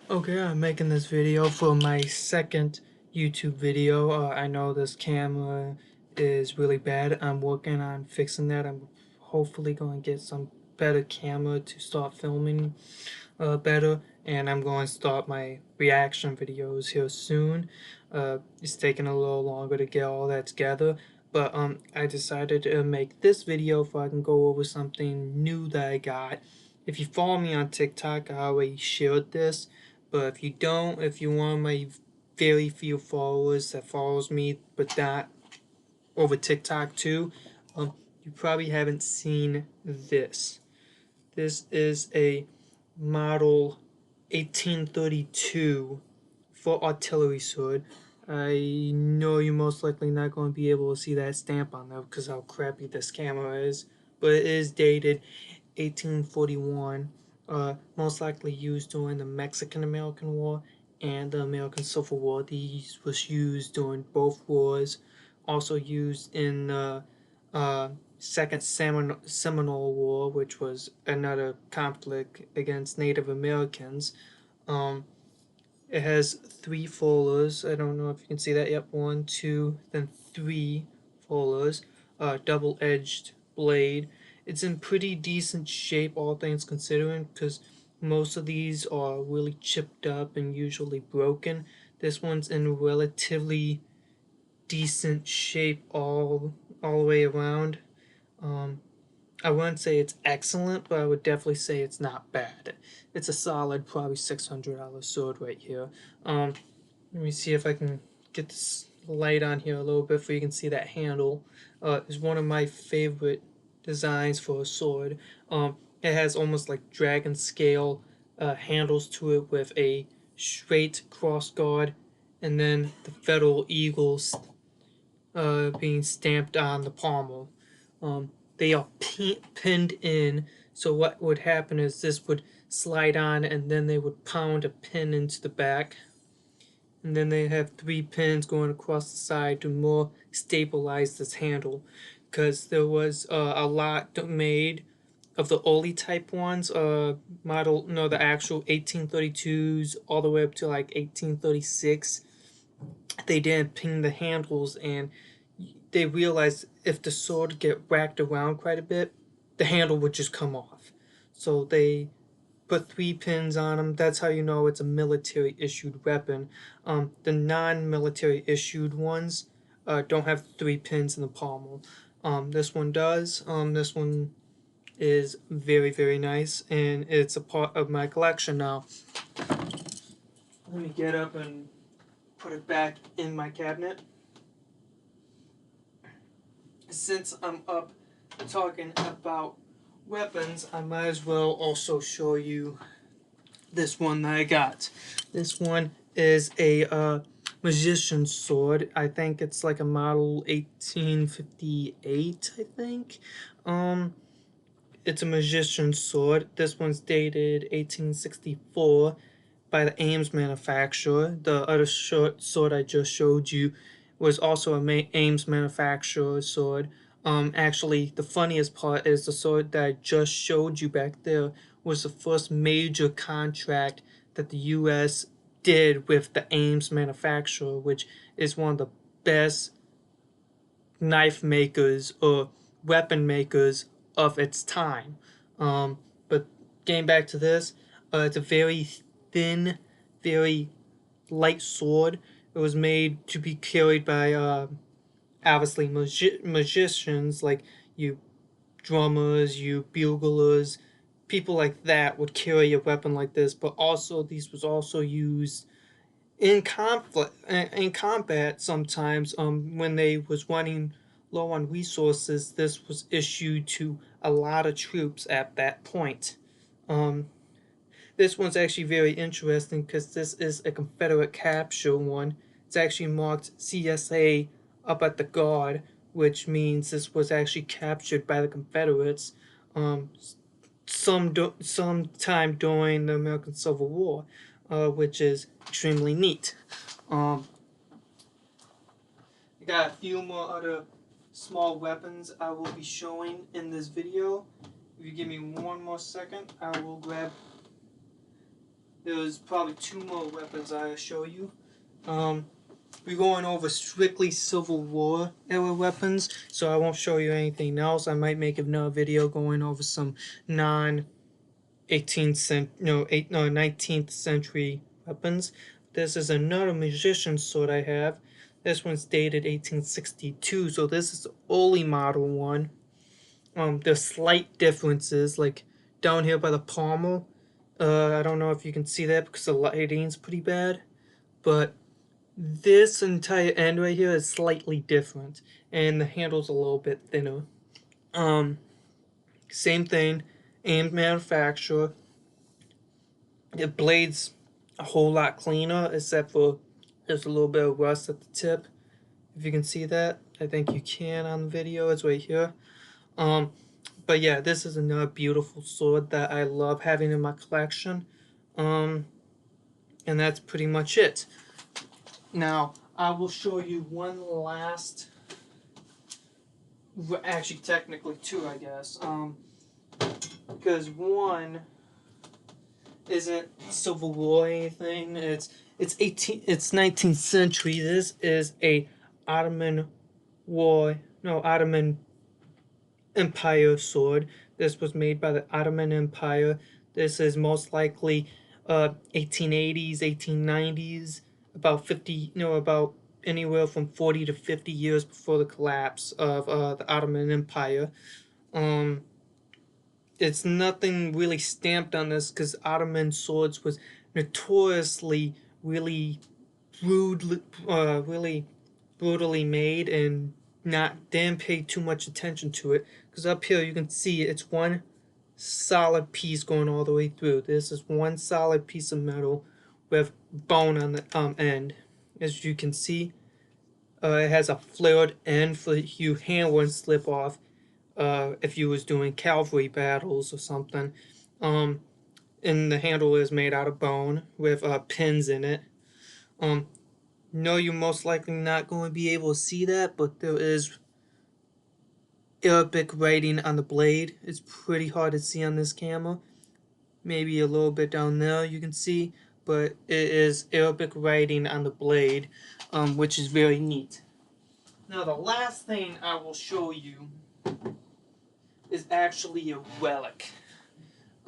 Okay, I'm making this video for my second YouTube video. I know this camera is really bad. I'm working on fixing that. I'm hopefully going to get some better camera to start filming better, and I'm going to start my reaction videos here soon. It's taking a little longer to get all that together, but I decided to make this video so I can go over something new that I got. If you follow me on TikTok, I already shared this. But if you don't, if you're one of my very few followers that follows me, but not over TikTok too, you probably haven't seen this. This is a model 1832 for artillery sword. I know you're most likely not going to be able to see that stamp on there because how crappy this camera is, but it is dated 1841, most likely used during the Mexican-American War and the American Civil War. These was used during both wars, also used in the Second Seminole War, which was another conflict against Native Americans. Um, it has three folders. I don't know if you can see that. Yep, one, two, then three folders. Double-edged blade. It's in pretty decent shape, all things considering, because most of these are really chipped up and usually broken. This one's in relatively decent shape all the way around. Um, I wouldn't say it's excellent, but I would definitely say it's not bad. It's a solid, probably $600 sword right here. Let me see if I can get this light on here a little bit so you can see that handle. It's one of my favorite designs for a sword. It has almost like dragon scale handles to it with a straight cross guard, and then the federal eagles being stamped on the pommel. They are pinned in, so what would happen is this would slide on and then they would pound a pin into the back, and then they have three pins going across the side to more stabilize this handle, because there was a lot made of the Oli type ones, model, no, the actual 1832s all the way up to like 1836. They didn't pin the handles, and they realized if the sword get whacked around quite a bit, the handle would just come off. So they put three pins on them. That's how you know it's a military issued weapon. The non-military issued ones don't have three pins in the pommel. This one does. This one is very, very nice, and it's a part of my collection now. Let me get up and put it back in my cabinet. Since I'm up talking about weapons, I might as well also show you this one that I got. This one is a magician's sword. I think it's like a model 1858, I think. It's a magician's sword. This one's dated 1864 by the Ames manufacturer. The other short sword I just showed you was also a Ames manufacturer sword. Actually, the funniest part is the sword that I just showed you back there was the first major contract that the U.S. did with the Ames manufacturer, which is one of the best knife makers or weapon makers of its time. But getting back to this, it's a very thin, very light sword. It was made to be carried by obviously magicians, like you drummers, you buglers, people like that would carry a weapon like this. But also, these was also used in combat sometimes. When they was running low on resources, this was issued to a lot of troops at that point. Um, this one's actually very interesting because this is a Confederate capture one. It's actually marked CSA up at the guard, which means this was actually captured by the Confederates sometime during the American Civil War, which is extremely neat. Um, I got a few more other small weapons I will be showing in this video. If you give me one more second, I will grab there's probably 2 more weapons I'll show you. We're going over strictly Civil War era weapons, so I won't show you anything else. I might make another video going over some non 19th century weapons. This is another magician's sword I have. This one's dated 1862, so this is the early model one. There's slight differences, like down here by the pommel. I don't know if you can see that because the lighting's pretty bad, but this entire end right here is slightly different, and the handle's a little bit thinner. Same thing, aimed manufacturer. The blade's a whole lot cleaner, except for there's a little bit of rust at the tip. If you can see that, I think you can on the video. It's right here. But yeah, this is another beautiful sword that I love having in my collection. And that's pretty much it. Now, I will show you one last, actually technically 2, I guess, because one isn't Civil War or anything. It's 19th century. This is a Ottoman Empire sword. This was made by the Ottoman Empire. This is most likely 1880s, 1890s, about anywhere from 40 to 50 years before the collapse of the Ottoman Empire. It's nothing really stamped on this because Ottoman swords was notoriously really brutally made, and didn't pay too much attention to it, because up here you can see it's one solid piece going all the way through. This is one solid piece of metal with bone on the end. As you can see, it has a flared end for you hand wouldn't slip off if you was doing cavalry battles or something. And the handle is made out of bone with pins in it. No, you're most likely not going to be able to see that, but there is Arabic writing on the blade. It's pretty hard to see on this camera. Maybe a little bit down there you can see, but it is Arabic writing on the blade, which is very neat. Now, the last thing I will show you is actually a relic.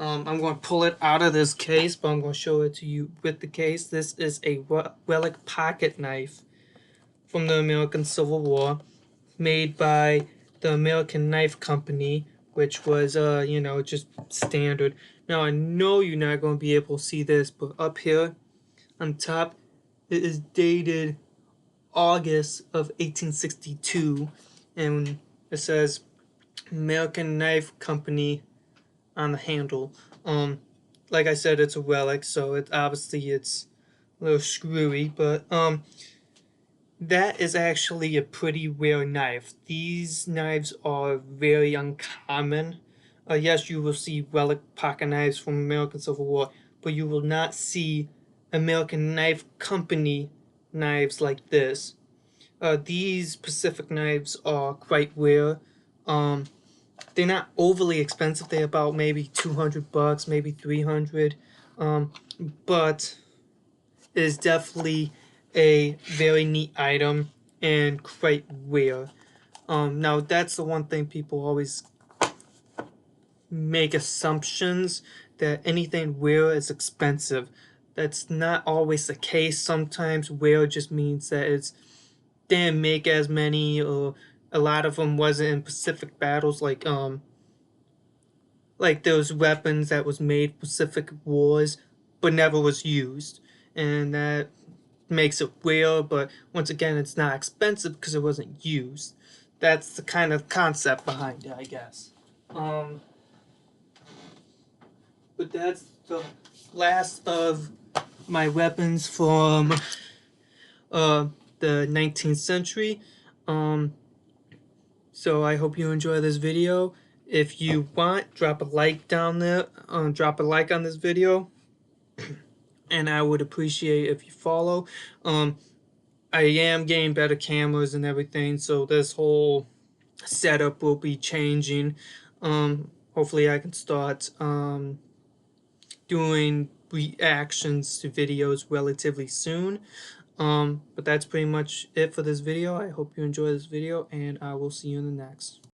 I'm going to pull it out of this case, but I'm going to show it to you with the case. This is a relic pocket knife from the American Civil War, made by the American Knife Company, which was, just standard. Now, I know you're not going to be able to see this, but up here on top, it is dated August of 1862, and it says American Knife Company on the handle. Like I said, it's a relic, so it's a little screwy, but that is actually a pretty rare knife. These knives are very uncommon. Yes, you will see relic pocket knives from American Civil War, but you will not see American Knife Company knives like this. These specific knives are quite rare. They're not overly expensive. They're about maybe $200, maybe $300, but it is definitely a very neat item and quite rare. Now, that's the one thing people always make assumptions that anything rare is expensive. That's not always the case. Sometimes rare just means that it's didn't make as many, or a lot of them wasn't in Pacific battles, like those weapons that was made Pacific Wars but never was used, and that makes it rare. But once again, it's not expensive because it wasn't used. That's the kind of concept behind it, I guess. But that's the last of my weapons from the 19th century. So I hope you enjoy this video. If you want, drop a like down there. Drop a like on this video, and I would appreciate if you follow. I am getting better cameras and everything, so this whole setup will be changing. Hopefully I can start doing reactions to videos relatively soon. But that's pretty much it for this video. I hope you enjoy this video, and I will see you in the next.